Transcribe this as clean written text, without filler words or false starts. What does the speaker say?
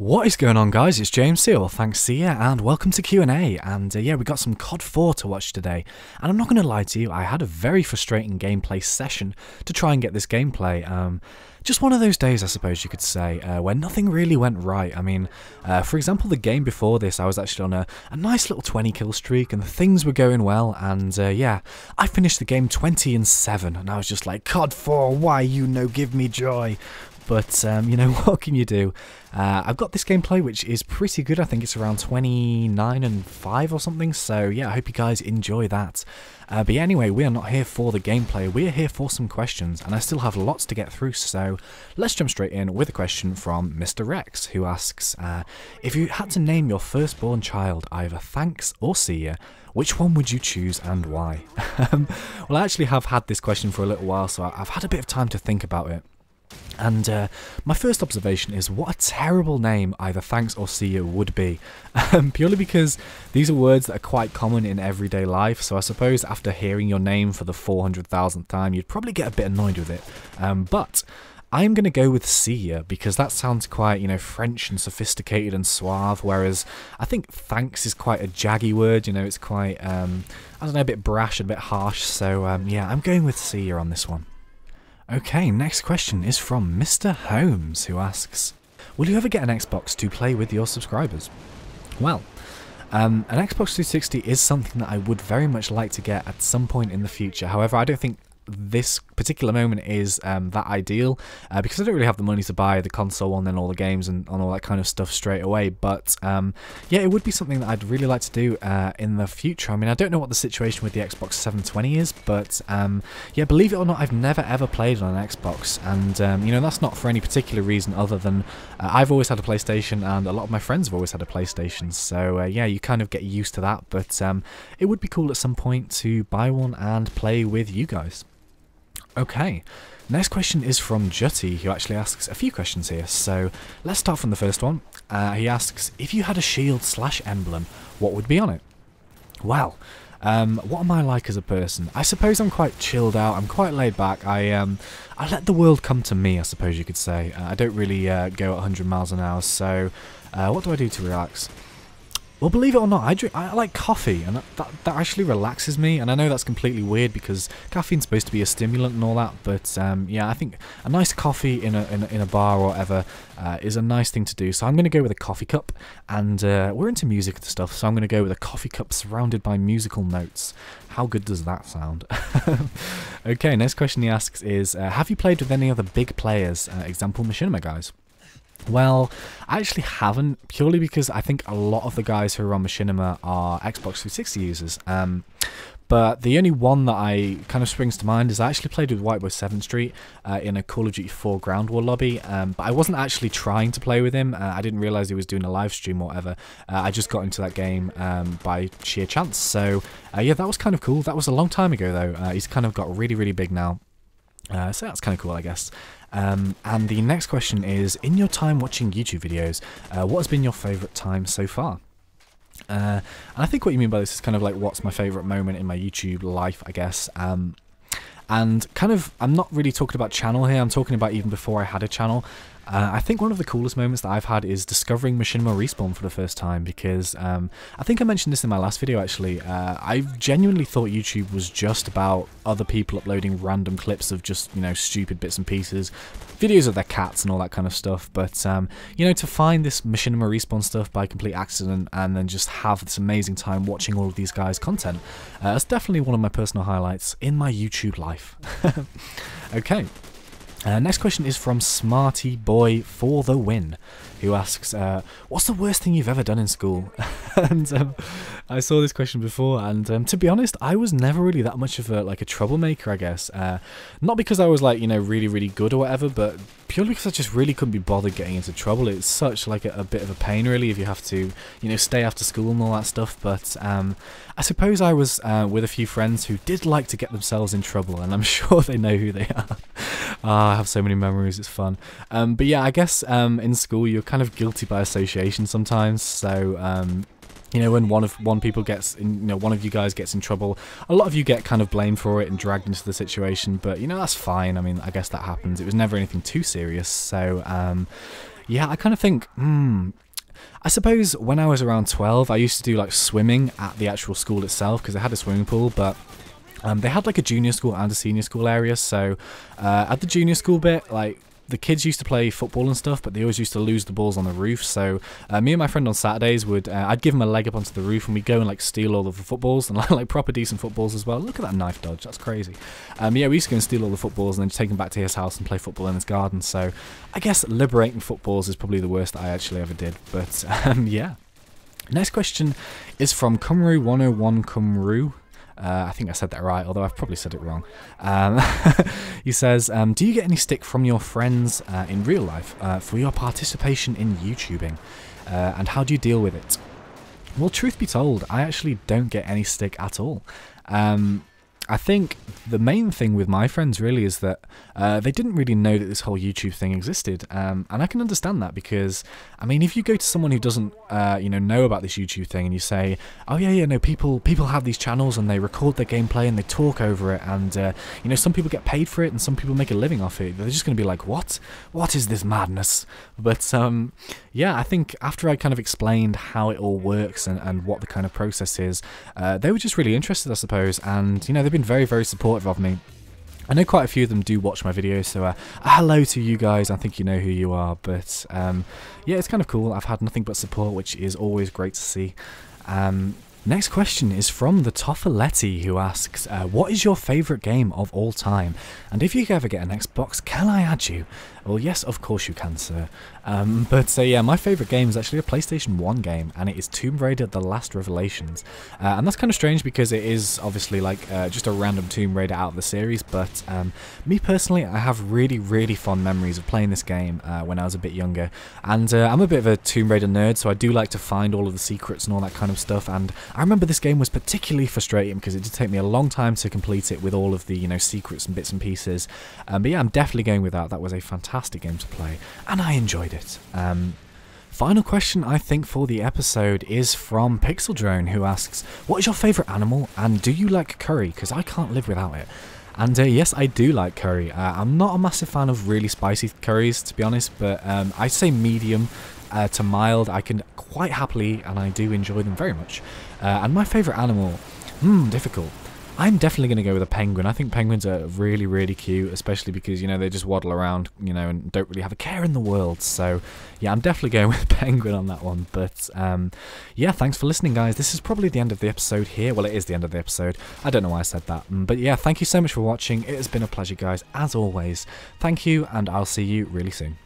What is going on, guys? It's ThnxCya, or ThnxCya, and welcome to Q&A. And yeah, we got some COD 4 to watch today. And I'm not going to lie to you, I had a very frustrating gameplay session to try and get this gameplay. Just one of those days, I suppose you could say, where nothing really went right. I mean, for example, the game before this, I was actually on a nice little 20 kill streak, and things were going well. And yeah, I finished the game 20-7, and I was just like, COD 4, why you no give me joy? But, you know, what can you do? I've got this gameplay, which is pretty good. I think it's around 29-5 or something. So, yeah, I hope you guys enjoy that. But yeah, anyway, we are not here for the gameplay. We are here for some questions, and I still have lots to get through. So, let's jump straight in with a question from Mr. Rex, who asks, if you had to name your firstborn child either Thanks or Cia, which one would you choose and why? Well, I actually have had this question for a little while, so I've had a bit of time to think about it. And my first observation is what a terrible name either Thanks or Cia would be, purely because these are words that are quite common in everyday life, so I suppose after hearing your name for the 400,000th time you'd probably get a bit annoyed with it, but I'm going to go with Cia because that sounds quite, you know, French and sophisticated and suave, whereas I think thanks is quite a jaggy word, you know, it's quite, I don't know, a bit brash and a bit harsh, so yeah, I'm going with Cia on this one. Okay, next question is from Mr. Holmes, who asks, will you ever get an Xbox to play with your subscribers? Well, an Xbox 360 is something that I would very much like to get at some point in the future. However, I don't think this particular moment is that ideal, because I don't really have the money to buy the console and then all the games and all that kind of stuff straight away, but yeah, it would be something that I'd really like to do in the future. I mean, I don't know what the situation with the Xbox 720 is, but yeah, believe it or not, I've never ever played on an Xbox, and you know, that's not for any particular reason other than I've always had a PlayStation and a lot of my friends have always had a PlayStation, so yeah, you kind of get used to that, but it would be cool at some point to buy one and play with you guys. Okay, next question is from Jutty, who actually asks a few questions here, so let's start from the first one. He asks, if you had a shield/emblem, what would be on it? Well, what am I like as a person? I suppose I'm quite chilled out, I'm quite laid back, I let the world come to me, I suppose you could say. I don't really go at 100 miles an hour, so what do I do to relax? Well, believe it or not, I like coffee, and that actually relaxes me, and I know that's completely weird because caffeine's supposed to be a stimulant and all that, but yeah, I think a nice coffee in a bar or whatever is a nice thing to do, so I'm going to go with a coffee cup, and we're into music and stuff, so I'm going to go with a coffee cup surrounded by musical notes. How good does that sound? Okay, next question he asks is, have you played with any other big players, example Machinima guys? Well, I actually haven't, purely because I think a lot of the guys who are on Machinima are Xbox 360 users. But the only one that I kind of springs to mind is I actually played with Whiteboy 7th Street in a Call of Duty 4 Ground War lobby, but I wasn't actually trying to play with him. I didn't realise he was doing a live stream or whatever. I just got into that game by sheer chance. So yeah, that was kind of cool. That was a long time ago though. He's kind of got really, really big now. So that's kind of cool, I guess. And the next question is, in your time watching YouTube videos, what has been your favourite time so far? And I think what you mean by this is kind of like what's my favourite moment in my YouTube life, I guess. And kind of, I'm not really talking about channel here, I'm talking about even before I had a channel. I think one of the coolest moments that I've had is discovering Machinima Respawn for the first time, because I think I mentioned this in my last video actually. I genuinely thought YouTube was just about other people uploading random clips of just, you know, stupid bits and pieces, videos of their cats and all that kind of stuff, but you know, to find this Machinima Respawn stuff by complete accident and then just have this amazing time watching all of these guys' content, that's definitely one of my personal highlights in my YouTube life. Okay. Next question is from Smarty Boy for the win, who asks, what's the worst thing you've ever done in school? And I saw this question before, and to be honest, I was never really that much of a troublemaker, I guess. Not because I was like, you know, really, really good or whatever, but purely because I just really couldn't be bothered getting into trouble. It's such like a bit of a pain really if you have to, you know, stay after school and all that stuff, but I suppose I was with a few friends who did like to get themselves in trouble, and I'm sure they know who they are. I have so many memories, it's fun. But yeah, I guess in school you're kind of guilty by association sometimes, so you know, when one of you guys gets in trouble, a lot of you get kind of blamed for it and dragged into the situation, but you know, that's fine. I mean, I guess that happens. It was never anything too serious, so Yeah, I kind of think, I suppose when I was around 12, I used to do like swimming at the actual school itself because they had a swimming pool, but they had like a junior school and a senior school area. So at the junior school bit, like the kids used to play football and stuff, but they always used to lose the balls on the roof. So me and my friend on Saturdays would, I'd give him a leg up onto the roof, and we'd go and like steal all of the footballs and like proper decent footballs as well. Look at that knife dodge, that's crazy. Yeah, we used to go and steal all the footballs and then take them back to his house and play football in his garden. So I guess liberating footballs is probably the worst that I actually ever did. But yeah. Next question is from Kumru101 Kumru. I think I said that right, although I've probably said it wrong. He says, do you get any stick from your friends in real life for your participation in YouTubing? And how do you deal with it? Well, truth be told, I actually don't get any stick at all. I think the main thing with my friends really is that they didn't really know that this whole YouTube thing existed, and I can understand that because, I mean, if you go to someone who doesn't, know about this YouTube thing and you say, oh yeah, no, people have these channels and they record their gameplay and they talk over it, and some people get paid for it and some people make a living off it, they're just going to be like, what is this madness? But yeah, I think after I kind of explained how it all works and what the kind of process is, they were just really interested, I suppose, and they've been very, very supportive of me. I know quite a few of them do watch my videos, so hello to you guys. I think you know who you are, but yeah, it's kind of cool. I've had nothing but support, which is always great to see. Next question is from the Toffaletti, who asks, what is your favourite game of all time? And if you ever get an Xbox, can I add you? Well, yes, of course you can, sir. But yeah, my favourite game is actually a PlayStation 1 game, and it is Tomb Raider: The Last Revelations. And that's kind of strange because it is obviously like just a random Tomb Raider out of the series, but me personally, I have really, really fond memories of playing this game when I was a bit younger. And I'm a bit of a Tomb Raider nerd, so I do like to find all of the secrets and all that kind of stuff, and I remember this game was particularly frustrating because it did take me a long time to complete it with all of the, secrets and bits and pieces. But yeah, I'm definitely going with that. That was a fantastic game to play, and I enjoyed it. Final question, I think, for the episode is from Pixel Drone, who asks, what is your favourite animal, and do you like curry? Because I can't live without it. And yes, I do like curry. I'm not a massive fan of really spicy curries, to be honest, but I'd say medium to mild. I can quite happily, and I do enjoy them very much. And my favourite animal, difficult. I'm definitely going to go with a penguin. I think penguins are really, really cute, especially because, they just waddle around, and don't really have a care in the world. So, yeah, I'm definitely going with penguin on that one. But, yeah, thanks for listening, guys. This is probably the end of the episode here. Well, it is the end of the episode. I don't know why I said that. But, yeah, thank you so much for watching. It has been a pleasure, guys, as always. Thank you, and I'll see you really soon.